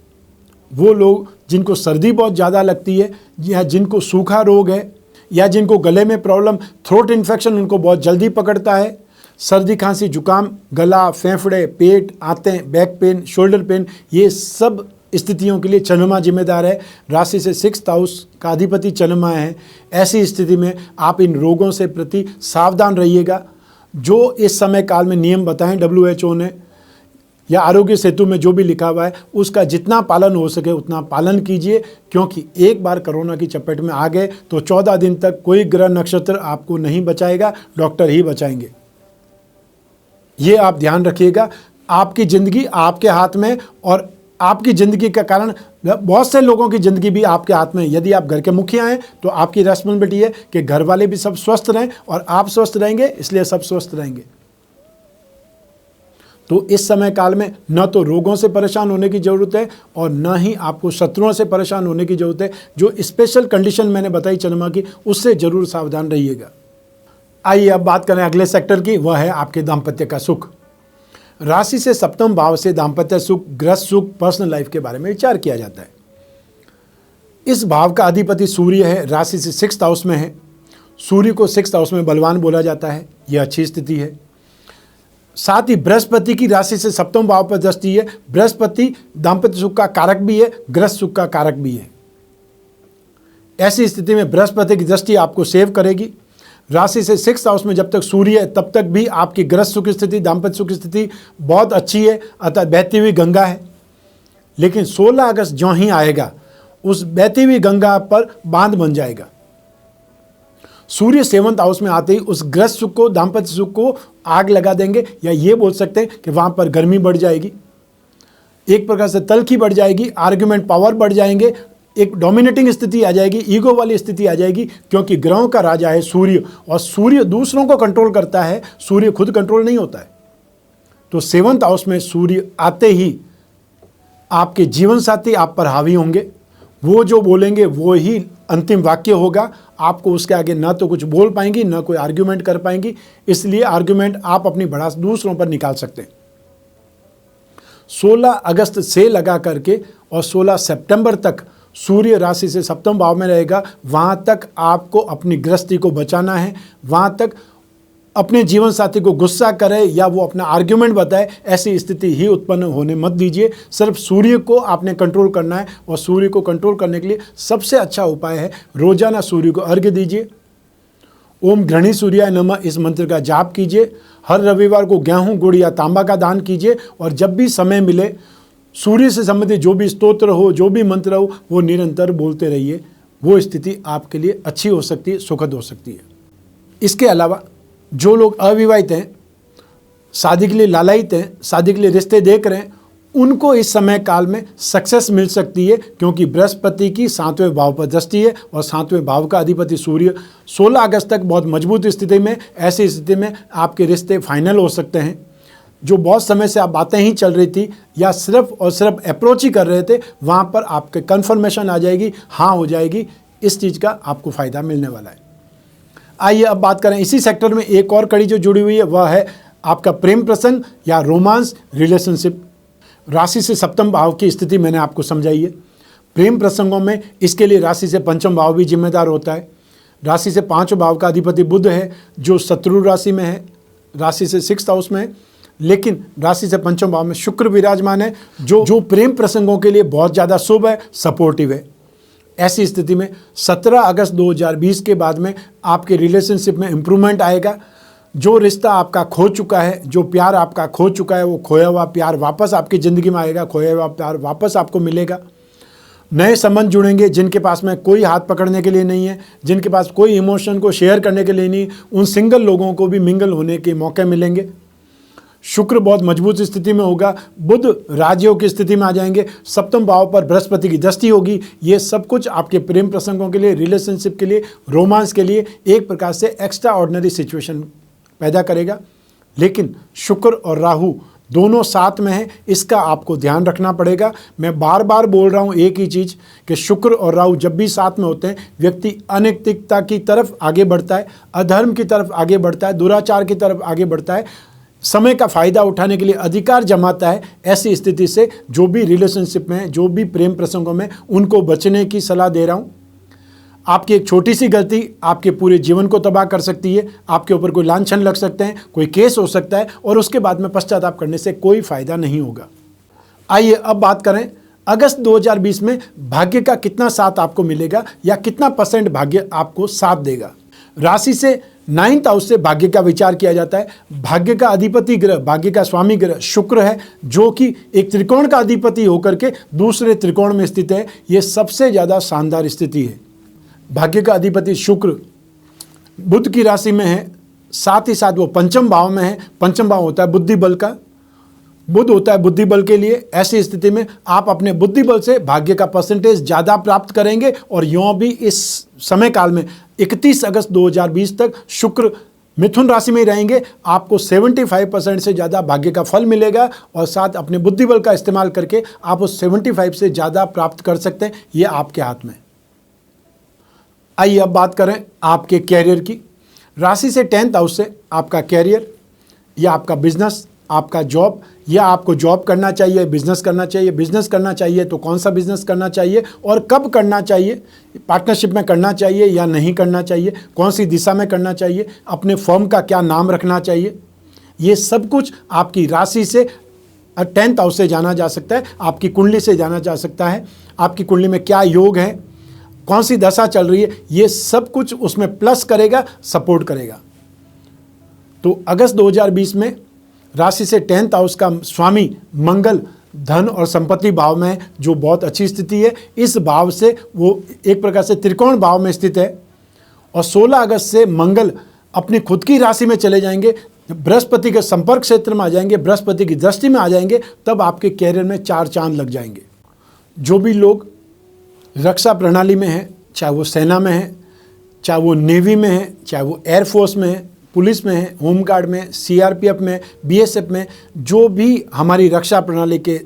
वो लोग जिनको सर्दी बहुत ज़्यादा लगती है, या जिनको सूखा रोग है, या जिनको गले में प्रॉब्लम, थ्रोट इन्फेक्शन उनको बहुत जल्दी पकड़ता है, सर्दी खांसी जुकाम, गला, फेफड़े, पेट, आंतें, बैक पेन, शोल्डर पेन, ये सब स्थितियों के लिए चंद्रमा जिम्मेदार है। राशि से 6th हाउस का अधिपति चंद्रमा है। ऐसी स्थिति में आप इन रोगों से प्रति सावधान रहिएगा। जो इस समय काल में नियम बताएं WHO ने या आरोग्य सेतु में जो भी लिखा हुआ है, उसका जितना पालन हो सके उतना पालन कीजिए, क्योंकि एक बार कोरोना की चपेट में आ गए तो 14 दिन तक कोई ग्रह नक्षत्र आपको नहीं बचाएगा, डॉक्टर ही बचाएंगे। ये आप ध्यान रखिएगा। आपकी ज़िंदगी आपके हाथ में, और आपकी ज़िंदगी का कारण बहुत से लोगों की ज़िंदगी भी आपके हाथ में है। यदि आप घर के मुखिया हैं तो आपकी रिस्पॉन्सिबिलिटी है कि घर वाले भी सब स्वस्थ रहें, और आप स्वस्थ रहेंगे इसलिए सब स्वस्थ रहेंगे। तो इस समय काल में न तो रोगों से परेशान होने की ज़रूरत है और न ही आपको शत्रुओं से परेशान होने की ज़रूरत है। जो स्पेशल कंडीशन मैंने बताई चंद्रमा की, उससे ज़रूर सावधान रहिएगा। आइए अब बात करें अगले सेक्टर की, वह है आपके दाम्पत्य का सुख। राशि से 7वें भाव से दाम्पत्य सुख, गृहस्थ सुख, पर्सनल लाइफ के बारे में विचार किया जाता है। इस भाव का अधिपति सूर्य है, राशि से 6th हाउस में है। सूर्य को 6th हाउस में बलवान बोला जाता है, यह अच्छी स्थिति है। साथ ही बृहस्पति की राशि से 7वें भाव पर दृष्टि है। बृहस्पति दाम्पत्य सुख का कारक भी है, गृहस्थ सुख का कारक भी है। ऐसी स्थिति में बृहस्पति की दृष्टि आपको सेव करेगी। राशि से 6th हाउस में जब तक सूर्य है तब तक भी आपकी गृहस्थ सुख स्थिति, दाम्पत्य सुख स्थिति बहुत अच्छी है, अतः बहती हुई गंगा है। लेकिन 16 अगस्त जो ही आएगा उस बहती हुई गंगा पर बांध बन जाएगा। सूर्य 7th हाउस में आते ही उस गृहस्थ सुख को, दाम्पत्य सुख को आग लगा देंगे, या ये बोल सकते हैं कि वहां पर गर्मी बढ़ जाएगी, एक प्रकार से तल्खी बढ़ जाएगी, आर्ग्यूमेंट पावर बढ़ जाएंगे, एक डोमिनेटिंग स्थिति आ जाएगी, ईगो वाली स्थिति आ जाएगी, क्योंकि ग्रहों का राजा है सूर्य और सूर्य दूसरों को कंट्रोल करता है, सूर्य खुद कंट्रोल नहीं होता है। तो 7th हाउस में सूर्य आते ही आपके जीवन साथी आप पर हावी होंगे, वो जो बोलेंगे वो ही अंतिम वाक्य होगा, आपको उसके आगे ना तो कुछ बोल पाएंगी ना कोई आर्ग्यूमेंट कर पाएंगी, इसलिए आर्ग्यूमेंट आप अपनी भड़ास दूसरों पर निकाल सकते हैं। 16 अगस्त से लगा करके और 16 सितंबर तक सूर्य राशि से 7वें भाव में रहेगा, वहां तक आपको अपनी गृहस्थी को बचाना है, वहां तक अपने जीवन साथी को गुस्सा करे या वो अपना आर्ग्यूमेंट बताए, ऐसी स्थिति ही उत्पन्न होने मत दीजिए। सिर्फ सूर्य को आपने कंट्रोल करना है और सूर्य को कंट्रोल करने के लिए सबसे अच्छा उपाय है रोजाना सूर्य को अर्घ्य दीजिए। ओम घृणी सूर्याय नमः इस मंत्र का जाप कीजिए। हर रविवार को गेहूं, गुड़ या तांबा का दान कीजिए और जब भी समय मिले सूर्य से संबंधित जो भी स्तोत्र हो, जो भी मंत्र हो, वो निरंतर बोलते रहिए। वो स्थिति आपके लिए अच्छी हो सकती है, सुखद हो सकती है। इसके अलावा जो लोग अविवाहित हैं, शादी के लिए लालायित हैं, शादी के लिए रिश्ते देख रहे हैं, उनको इस समय काल में सक्सेस मिल सकती है, क्योंकि बृहस्पति की 7वें भाव पर दृष्टि है और 7वें भाव का अधिपति सूर्य 16 अगस्त तक बहुत मजबूत स्थिति में, ऐसी स्थिति में आपके रिश्ते फाइनल हो सकते हैं। जो बहुत समय से आप बातें ही चल रही थी या सिर्फ और सिर्फ अप्रोच ही कर रहे थे, वहाँ पर आपके कन्फर्मेशन आ जाएगी, हाँ हो जाएगी। इस चीज़ का आपको फ़ायदा मिलने वाला है। आइए अब बात करें इसी सेक्टर में एक और कड़ी जो जुड़ी हुई है, वह है आपका प्रेम प्रसंग या रोमांस रिलेशनशिप। राशि से 7वें भाव की स्थिति मैंने आपको समझाई है। प्रेम प्रसंगों में इसके लिए राशि से 5वां भाव भी जिम्मेदार होता है। राशि से 5वें भाव का अधिपति बुध है, जो शत्रु राशि में है, राशि से 6th हाउस में है, लेकिन राशि से 5वें भाव में शुक्र विराजमान है, जो प्रेम प्रसंगों के लिए बहुत ज़्यादा शुभ है, सपोर्टिव है। ऐसी स्थिति में 17 अगस्त 2020 के बाद में आपके रिलेशनशिप में इम्प्रूवमेंट आएगा। जो रिश्ता आपका खो चुका है, जो प्यार आपका खो चुका है, वो खोया हुआ प्यार वापस आपकी ज़िंदगी में आएगा, खोया हुआ प्यार वापस आपको मिलेगा। नए संबंध जुड़ेंगे जिनके पास में कोई हाथ पकड़ने के लिए नहीं है, जिनके पास कोई इमोशन को शेयर करने के लिए नहीं, उन सिंगल लोगों को भी मिंगल होने के मौके मिलेंगे। शुक्र बहुत मजबूत स्थिति में होगा, बुध राजयोग की स्थिति में आ जाएंगे, 7वें भाव पर बृहस्पति की दृष्टि होगी। ये सब कुछ आपके प्रेम प्रसंगों के लिए, रिलेशनशिप के लिए, रोमांस के लिए एक प्रकार से एक्स्ट्रा ऑर्डिनरी सिचुएशन पैदा करेगा। लेकिन शुक्र और राहु दोनों साथ में हैं, इसका आपको ध्यान रखना पड़ेगा। मैं बार बार बोल रहा हूँ एक ही चीज़ कि शुक्र और राहु जब भी साथ में होते हैं, व्यक्ति अनैतिकता की तरफ आगे बढ़ता है, अधर्म की तरफ आगे बढ़ता है, दुराचार की तरफ आगे बढ़ता है, समय का फ़ायदा उठाने के लिए अधिकार जमाता है। ऐसी स्थिति से जो भी रिलेशनशिप में, जो भी प्रेम प्रसंगों में, उनको बचने की सलाह दे रहा हूँ। आपकी एक छोटी सी गलती आपके पूरे जीवन को तबाह कर सकती है। आपके ऊपर कोई लांछन लग सकते हैं, कोई केस हो सकता है और उसके बाद में पश्चाताप करने से कोई फ़ायदा नहीं होगा। आइए अब बात करें अगस्त 2020 में भाग्य का कितना साथ आपको मिलेगा या कितना % भाग्य आपको साथ देगा। राशि से 9th हाउस से भाग्य का विचार किया जाता है। भाग्य का अधिपति ग्रह, भाग्य का स्वामी ग्रह शुक्र है, जो कि एक त्रिकोण का अधिपति होकर के दूसरे त्रिकोण में स्थित है। ये सबसे ज़्यादा शानदार स्थिति है। भाग्य का अधिपति शुक्र बुध की राशि में है, साथ ही साथ वो 5वें भाव में है। 5वां भाव होता है बुद्धि बल का, बुध होता है बुद्धि बल के लिए। ऐसी स्थिति में आप अपने बुद्धि बल से भाग्य का % ज़्यादा प्राप्त करेंगे और यूँ भी इस समय काल में 31 अगस्त 2020 तक शुक्र मिथुन राशि में ही रहेंगे। आपको 75% से ज़्यादा भाग्य का फल मिलेगा और साथ अपने बुद्धि बल का इस्तेमाल करके आप उस 75 से ज़्यादा प्राप्त कर सकते हैं। ये आपके हाथ में। आइए अब बात करें आपके कैरियर की। राशि से 10th हाउस से आपका कैरियर या आपका बिजनेस, आपका जॉब, या आपको जॉब करना चाहिए, बिजनेस करना चाहिए। बिजनेस करना चाहिए तो कौन सा बिजनेस करना चाहिए और कब करना चाहिए, पार्टनरशिप में करना चाहिए या नहीं करना चाहिए, कौन सी दिशा में करना चाहिए, अपने फर्म का क्या नाम रखना चाहिए, ये सब कुछ आपकी राशि से 10th हाउस से जाना जा सकता है। आपकी कुंडली से जाना जा सकता है। आपकी कुंडली में क्या योग है, कौन सी दशा चल रही है, ये सब कुछ उसमें प्लस करेगा, सपोर्ट करेगा। तो अगस्त 2020 में राशि से 10th हाउस का स्वामी मंगल धन और संपत्ति भाव में है, जो बहुत अच्छी स्थिति है। इस भाव से वो एक प्रकार से त्रिकोण भाव में स्थित है। और 16 अगस्त से मंगल अपनी खुद की राशि में चले जाएंगे, बृहस्पति के संपर्क क्षेत्र में आ जाएंगे, बृहस्पति की दृष्टि में आ जाएंगे, तब आपके कैरियर में 4 चांद लग जाएंगे। जो भी लोग रक्षा प्रणाली में हैं, चाहे वो सेना में है, चाहे वो नेवी में है, चाहे वो एयरफोर्स में है, पुलिस में है, होमगार्ड में, सीआरपीएफ में, बीएसएफ में, जो भी हमारी रक्षा प्रणाली के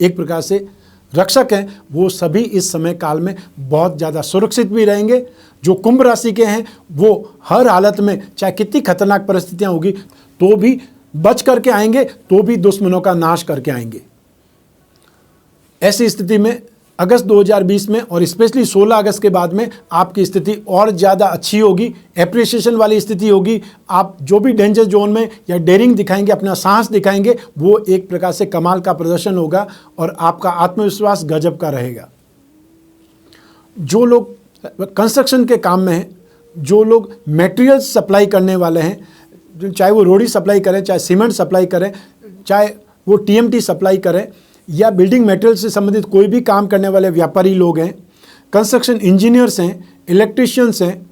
एक प्रकार से रक्षक हैं, वो सभी इस समय काल में बहुत ज़्यादा सुरक्षित भी रहेंगे। जो कुंभ राशि के हैं वो हर हालत में, चाहे कितनी खतरनाक परिस्थितियां होगी, तो भी बच करके आएंगे, तो भी दुश्मनों का नाश करके आएंगे। ऐसी स्थिति में अगस्त 2020 में और स्पेशली 16 अगस्त के बाद में आपकी स्थिति और ज़्यादा अच्छी होगी, एप्रिसिएशन वाली स्थिति होगी। आप जो भी डेंजर जोन में या डेयरिंग दिखाएंगे, अपना साहस दिखाएंगे, वो एक प्रकार से कमाल का प्रदर्शन होगा और आपका आत्मविश्वास गजब का रहेगा। जो लोग कंस्ट्रक्शन के काम में हैं, जो लोग मटेरियल सप्लाई करने वाले हैं, चाहे वो रोड़ी सप्लाई करें, चाहे सीमेंट सप्लाई करें, चाहे वो टीएमटी सप्लाई करें, या बिल्डिंग मटेरियल से संबंधित कोई भी काम करने वाले व्यापारी लोग हैं, कंस्ट्रक्शन इंजीनियर्स हैं, इलेक्ट्रिशियंस हैं,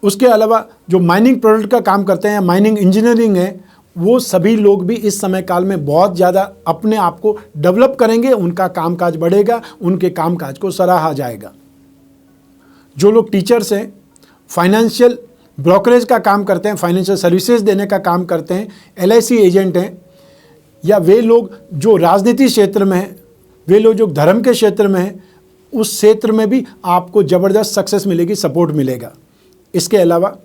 उसके अलावा जो माइनिंग प्रोडक्ट का काम करते हैं, माइनिंग इंजीनियरिंग है, वो सभी लोग भी इस समय काल में बहुत ज़्यादा अपने आप को डेवलप करेंगे, उनका कामकाज बढ़ेगा, उनके कामकाज को सराहा जाएगा। जो लोग टीचर्स हैं, फाइनेंशियल ब्रोकरेज का काम करते हैं, फाइनेंशियल सर्विसेज देने का काम करते हैं, एलआईसी एजेंट हैं, या वे लोग जो राजनीति क्षेत्र में हैं, वे लोग जो धर्म के क्षेत्र में हैं, उस क्षेत्र में भी आपको ज़बरदस्त सक्सेस मिलेगी, सपोर्ट मिलेगा। इसके अलावा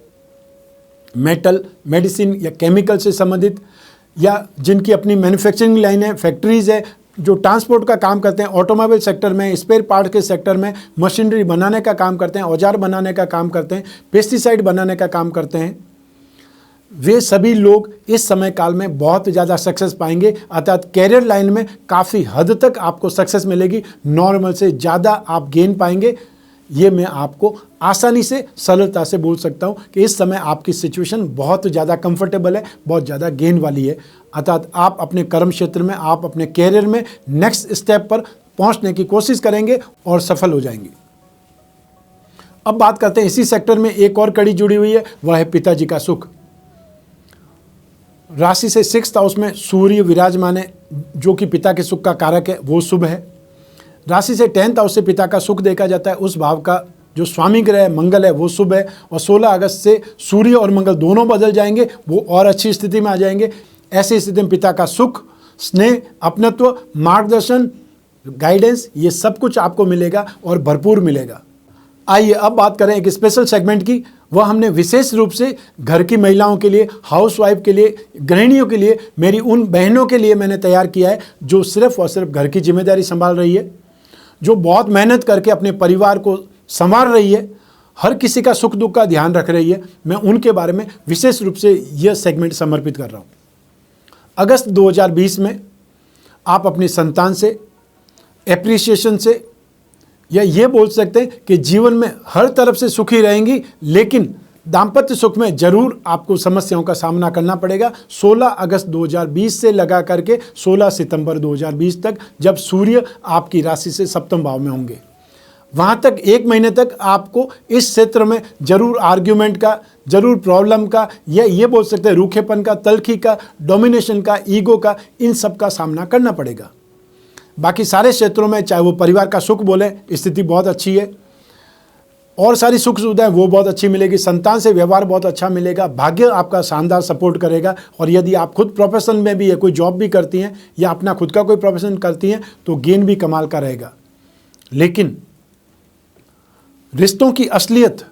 मेटल, मेडिसिन या केमिकल से संबंधित, या जिनकी अपनी मैन्युफैक्चरिंग लाइन है, फैक्ट्रीज़ है, जो ट्रांसपोर्ट का काम करते हैं, ऑटोमोबाइल सेक्टर में, स्पेयर पार्ट के सेक्टर में, मशीनरी बनाने का काम करते हैं, औजार बनाने का काम करते हैं, पेस्टिसाइड बनाने का काम करते हैं, वे सभी लोग इस समय काल में बहुत ज़्यादा सक्सेस पाएंगे। अर्थात कैरियर लाइन में काफ़ी हद तक आपको सक्सेस मिलेगी, नॉर्मल से ज़्यादा आप गेन पाएंगे। ये मैं आपको आसानी से, सरलता से बोल सकता हूँ कि इस समय आपकी सिचुएशन बहुत ज़्यादा कंफर्टेबल है, बहुत ज़्यादा गेन वाली है। अर्थात आप अपने कर्म क्षेत्र में, आप अपने कैरियर में नेक्स्ट स्टेप पर पहुँचने की कोशिश करेंगे और सफल हो जाएंगे। अब बात करते हैं, इसी सेक्टर में एक और कड़ी जुड़ी हुई है, वह है पिताजी का सुख। राशि से 6th हाउस में सूर्य विराजमान है, जो कि पिता के सुख का कारक है, वो शुभ है। राशि से 10th हाउस से पिता का सुख देखा जाता है, उस भाव का जो स्वामी ग्रह मंगल है वो शुभ है। और 16 अगस्त से सूर्य और मंगल दोनों बदल जाएंगे, वो और अच्छी स्थिति में आ जाएंगे। ऐसी स्थिति में पिता का सुख, स्नेह, अपनत्व, मार्गदर्शन, गाइडेंस, ये सब कुछ आपको मिलेगा और भरपूर मिलेगा। आइए अब बात करें एक स्पेशल सेगमेंट की। वह हमने विशेष रूप से घर की महिलाओं के लिए, हाउसवाइफ के लिए, गृहिणियों के लिए, मेरी उन बहनों के लिए मैंने तैयार किया है जो सिर्फ और सिर्फ घर की जिम्मेदारी संभाल रही है, जो बहुत मेहनत करके अपने परिवार को संवार रही है, हर किसी का सुख दुख का ध्यान रख रही है। मैं उनके बारे में विशेष रूप से यह सेगमेंट समर्पित कर रहा हूँ। अगस्त 2020 में आप अपनी संतान से, एप्रिसिएशन से, या ये बोल सकते हैं कि जीवन में हर तरफ से सुखी रहेंगी, लेकिन दाम्पत्य सुख में जरूर आपको समस्याओं का सामना करना पड़ेगा। 16 अगस्त 2020 से लगा करके 16 सितंबर 2020 तक, जब सूर्य आपकी राशि से सप्तम भाव में होंगे, वहाँ तक 1 महीने तक आपको इस क्षेत्र में जरूर आर्ग्यूमेंट का, जरूर प्रॉब्लम का, या ये बोल सकते हैं रूखेपन का, तल्खी का, डोमिनेशन का, ईगो का, इन सब का सामना करना पड़ेगा। बाकी सारे क्षेत्रों में, चाहे वो परिवार का सुख बोले, स्थिति बहुत अच्छी है, और सारी सुख सुविधाएं वो बहुत अच्छी मिलेगी। संतान से व्यवहार बहुत अच्छा मिलेगा, भाग्य आपका शानदार सपोर्ट करेगा। और यदि आप खुद प्रोफेशन में भी है, कोई जॉब भी करती हैं या अपना खुद का कोई प्रोफेशन करती हैं, तो गेन भी कमाल का रहेगा। लेकिन रिश्तों की असलियत,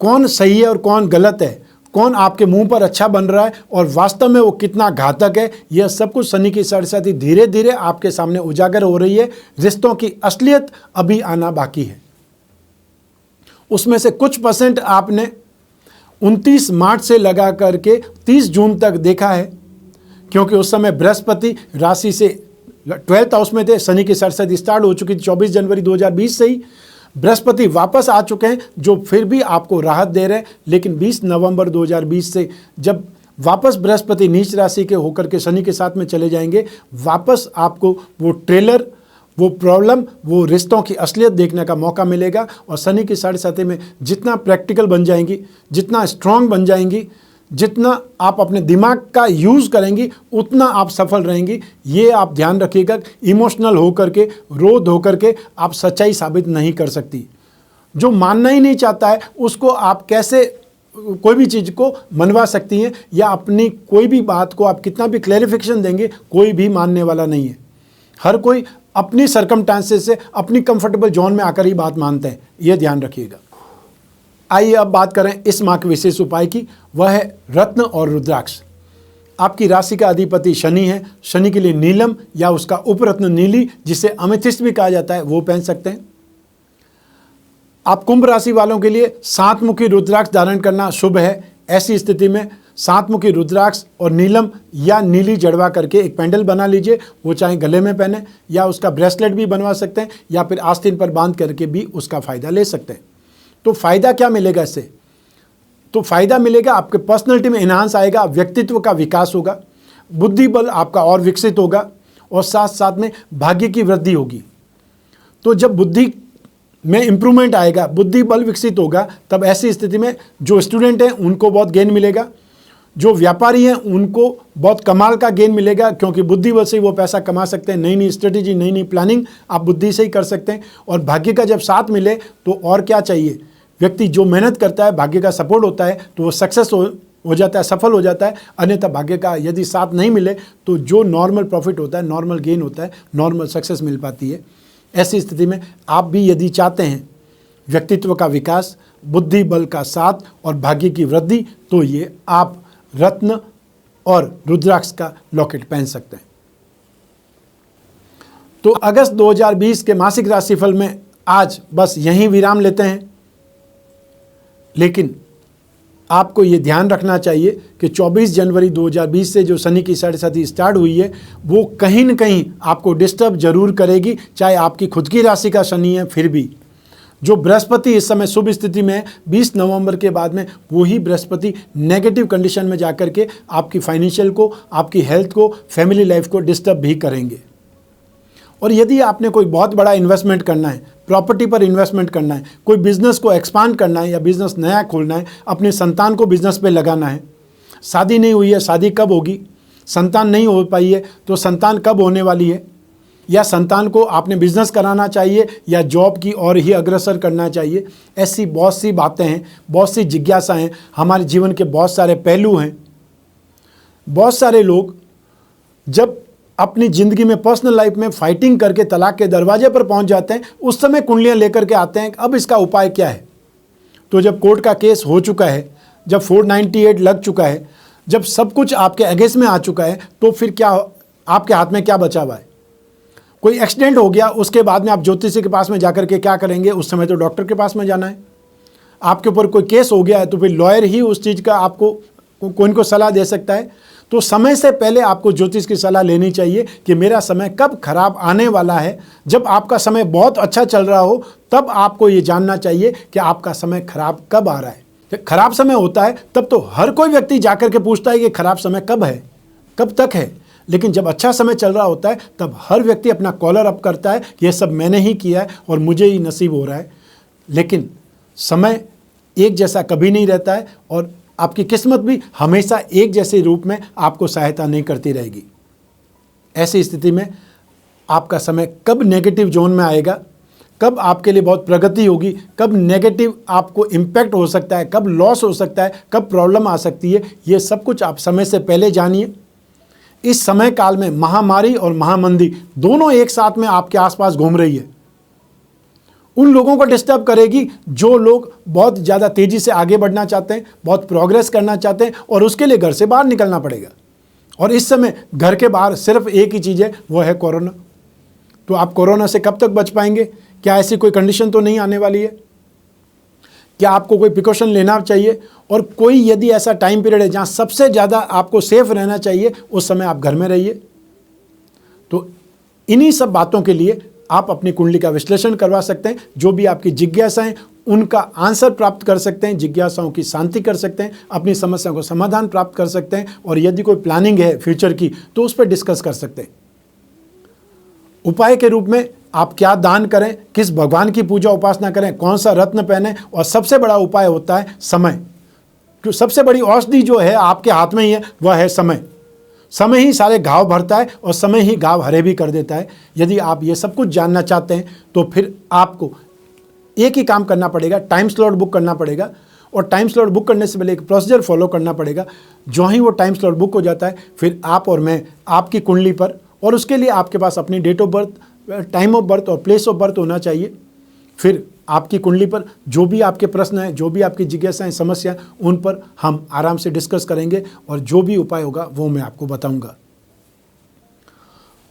कौन सही है और कौन गलत है, कौन आपके मुंह पर अच्छा बन रहा है और वास्तव में वो कितना घातक है, यह सब कुछ शनि की सरस्वती धीरे धीरे आपके सामने उजागर हो रही है। रिश्तों की असलियत अभी आना बाकी है। उसमें से कुछ % आपने 29 मार्च से लगा करके 30 जून तक देखा है, क्योंकि उस समय बृहस्पति राशि से 12th हाउस में थे, शनि की सरस्वती स्टार्ट हो चुकी थी 24 जनवरी 2020 से ही। बृहस्पति वापस आ चुके हैं जो फिर भी आपको राहत दे रहे हैं, लेकिन 20 नवंबर 2020 से जब वापस बृहस्पति नीच राशि के होकर के शनि के साथ में चले जाएंगे, वापस आपको वो ट्रेलर, वो प्रॉब्लम, वो रिश्तों की असलियत देखने का मौका मिलेगा। और शनि की 7.5 में जितना प्रैक्टिकल बन जाएंगी, जितना स्ट्रांग बन जाएंगी, जितना आप अपने दिमाग का यूज़ करेंगी, उतना आप सफल रहेंगी। ये आप ध्यान रखिएगा। इमोशनल होकर के, रोध होकर के आप सच्चाई साबित नहीं कर सकती। जो मानना ही नहीं चाहता है उसको आप कैसे कोई भी चीज़ को मनवा सकती हैं, या अपनी कोई भी बात को आप कितना भी क्लैरिफिकेशन देंगे, कोई भी मानने वाला नहीं है। हर कोई अपनी सर्कमस्टांसेस से अपनी कंफर्टेबल जोन में आकर ही बात मानते हैं, ये ध्यान रखिएगा। आइए अब बात करें इस माह के विशेष उपाय की, वह है रत्न और रुद्राक्ष। आपकी राशि का अधिपति शनि है। शनि के लिए नीलम या उसका उपरत्न नीली, जिसे अमेथिस्ट भी कहा जाता है, वो पहन सकते हैं। आप कुंभ राशि वालों के लिए 7 मुखी रुद्राक्ष धारण करना शुभ है। ऐसी स्थिति में 7 मुखी रुद्राक्ष और नीलम या नीली जड़वा करके एक पेंडल बना लीजिए। वो चाहे गले में पहने या उसका ब्रेसलेट भी बनवा सकते हैं, या फिर आस्तीन पर बांध करके भी उसका फ़ायदा ले सकते हैं। तो फ़ायदा क्या मिलेगा इससे? तो फ़ायदा मिलेगा, आपके पर्सनैलिटी में इन्हांस आएगा, व्यक्तित्व का विकास होगा, बुद्धि बल आपका और विकसित होगा, और साथ साथ में भाग्य की वृद्धि होगी। तो जब बुद्धि में इम्प्रूवमेंट आएगा, बुद्धि बल विकसित होगा, तब ऐसी स्थिति में जो स्टूडेंट हैं उनको बहुत गेन मिलेगा, जो व्यापारी हैं उनको बहुत कमाल का गेन मिलेगा, क्योंकि बुद्धि बल से ही वो पैसा कमा सकते हैं। नई नई स्ट्रेटेजी, नई नई प्लानिंग आप बुद्धि से ही कर सकते हैं। और भाग्य का जब साथ मिले तो और क्या चाहिए? व्यक्ति जो मेहनत करता है, भाग्य का सपोर्ट होता है तो वो सक्सेस हो जाता है, सफल हो जाता है। अन्यथा भाग्य का यदि साथ नहीं मिले तो जो नॉर्मल प्रॉफिट होता है, नॉर्मल गेन होता है, नॉर्मल सक्सेस मिल पाती है। ऐसी स्थिति में आप भी यदि चाहते हैं व्यक्तित्व का विकास, बुद्धि बल का साथ और भाग्य की वृद्धि, तो ये आप रत्न और रुद्राक्ष का लॉकेट पहन सकते हैं। तो अगस्त 2020 के मासिक राशिफल में आज बस यहीं विराम लेते हैं। लेकिन आपको ये ध्यान रखना चाहिए कि 24 जनवरी 2020 से जो शनि की 7.5 स्टार्ट हुई है, वो कहीं न कहीं आपको डिस्टर्ब जरूर करेगी। चाहे आपकी खुद की राशि का शनि है, फिर भी जो बृहस्पति इस समय शुभ स्थिति में है, 20 नवंबर के बाद में वही बृहस्पति नेगेटिव कंडीशन में जाकर के आपकी फाइनेंशियल को, आपकी हेल्थ को, फैमिली लाइफ को डिस्टर्ब भी करेंगे। और यदि आपने कोई बहुत बड़ा इन्वेस्टमेंट करना है, प्रॉपर्टी पर इन्वेस्टमेंट करना है, कोई बिजनेस को एक्सपांड करना है या बिजनेस नया खोलना है, अपने संतान को बिजनेस पे लगाना है, शादी नहीं हुई है, शादी कब होगी, संतान नहीं हो पाई है तो संतान कब होने वाली है, या संतान को आपने बिजनेस कराना चाहिए या जॉब की और ही अग्रसर करना चाहिए, ऐसी बहुत सी बातें हैं, बहुत सी जिज्ञासा हैं। हमारे जीवन के बहुत सारे पहलू हैं। बहुत सारे लोग जब अपनी ज़िंदगी में, पर्सनल लाइफ में फाइटिंग करके तलाक के दरवाजे पर पहुंच जाते हैं, उस समय कुंडलियां लेकर के आते हैं, अब इसका उपाय क्या है। तो जब कोर्ट का केस हो चुका है, जब 498 लग चुका है, जब सब कुछ आपके अगेंस्ट में आ चुका है, तो फिर क्या आपके हाथ में क्या बचा हुआ है? कोई एक्सीडेंट हो गया, उसके बाद में आप ज्योतिषी के पास में जाकर के क्या करेंगे? उस समय तो डॉक्टर के पास में जाना है। आपके ऊपर कोई केस हो गया है तो फिर लॉयर ही उस चीज़ का आपको कोई को सलाह दे सकता है। तो समय से पहले आपको ज्योतिष की सलाह लेनी चाहिए कि मेरा समय कब खराब आने वाला है। जब आपका समय बहुत अच्छा चल रहा हो, तब आपको ये जानना चाहिए कि आपका समय खराब कब आ रहा है। खराब समय होता है तब तो हर कोई व्यक्ति जाकर के पूछता है कि खराब समय कब है, कब तक है। लेकिन जब अच्छा समय चल रहा होता है तब हर व्यक्ति अपना कॉलर अप करता है कि यह सब मैंने ही किया है और मुझे ही नसीब हो रहा है। लेकिन समय एक जैसा कभी नहीं रहता है और आपकी किस्मत भी हमेशा एक जैसे रूप में आपको सहायता नहीं करती रहेगी। ऐसी स्थिति में आपका समय कब नेगेटिव जोन में आएगा, कब आपके लिए बहुत प्रगति होगी, कब नेगेटिव आपको इम्पैक्ट हो सकता है, कब लॉस हो सकता है, कब प्रॉब्लम आ सकती है, ये सब कुछ आप समय से पहले जानिए। इस समय काल में महामारी और महामंदी दोनों एक साथ में आपके आसपास घूम रही है। उन लोगों को डिस्टर्ब करेगी जो लोग बहुत ज़्यादा तेज़ी से आगे बढ़ना चाहते हैं, बहुत प्रोग्रेस करना चाहते हैं, और उसके लिए घर से बाहर निकलना पड़ेगा। और इस समय घर के बाहर सिर्फ एक ही चीज़ है, वो है कोरोना। तो आप कोरोना से कब तक बच पाएंगे? क्या ऐसी कोई कंडीशन तो नहीं आने वाली है? क्या आपको कोई प्रिकॉशन लेना चाहिए? और कोई यदि ऐसा टाइम पीरियड है जहाँ सबसे ज़्यादा आपको सेफ रहना चाहिए, उस समय आप घर में रहिए। तो इन्हीं सब बातों के लिए आप अपनी कुंडली का विश्लेषण करवा सकते हैं। जो भी आपकी जिज्ञासाएं उनका आंसर प्राप्त कर सकते हैं, जिज्ञासाओं की शांति कर सकते हैं, अपनी समस्या को समाधान प्राप्त कर सकते हैं। और यदि कोई प्लानिंग है फ्यूचर की तो उस पर डिस्कस कर सकते हैं। उपाय के रूप में आप क्या दान करें, किस भगवान की पूजा उपासना करें, कौन सा रत्न पहने, और सबसे बड़ा उपाय होता है समय। जो सबसे बड़ी औषधि जो है आपके हाथ में ही है, वह है समय। समय ही सारे घाव भरता है और समय ही घाव हरे भी कर देता है। यदि आप ये सब कुछ जानना चाहते हैं तो फिर आपको एक ही काम करना पड़ेगा, टाइम स्लॉट बुक करना पड़ेगा। और टाइम स्लॉट बुक करने से पहले एक प्रोसीजर फॉलो करना पड़ेगा। जो ही वो टाइम स्लॉट बुक हो जाता है, फिर आप और मैं आपकी कुंडली पर, और उसके लिए आपके पास अपनी date of birth, time of birth और प्लेस ऑफ बर्थ होना चाहिए। फिर आपकी कुंडली पर जो भी आपके प्रश्न हैं, जो भी आपकी जिज्ञासाएं, समस्या, उन पर हम आराम से डिस्कस करेंगे और जो भी उपाय होगा वो मैं आपको बताऊंगा।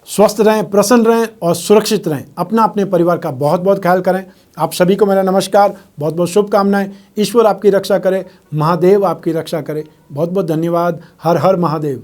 स्वस्थ रहें, प्रसन्न रहें और सुरक्षित रहें। अपना अपने परिवार का बहुत बहुत ख्याल करें। आप सभी को मेरा नमस्कार, बहुत बहुत शुभकामनाएं। ईश्वर आपकी रक्षा करे, महादेव आपकी रक्षा करे। बहुत बहुत धन्यवाद। हर हर महादेव।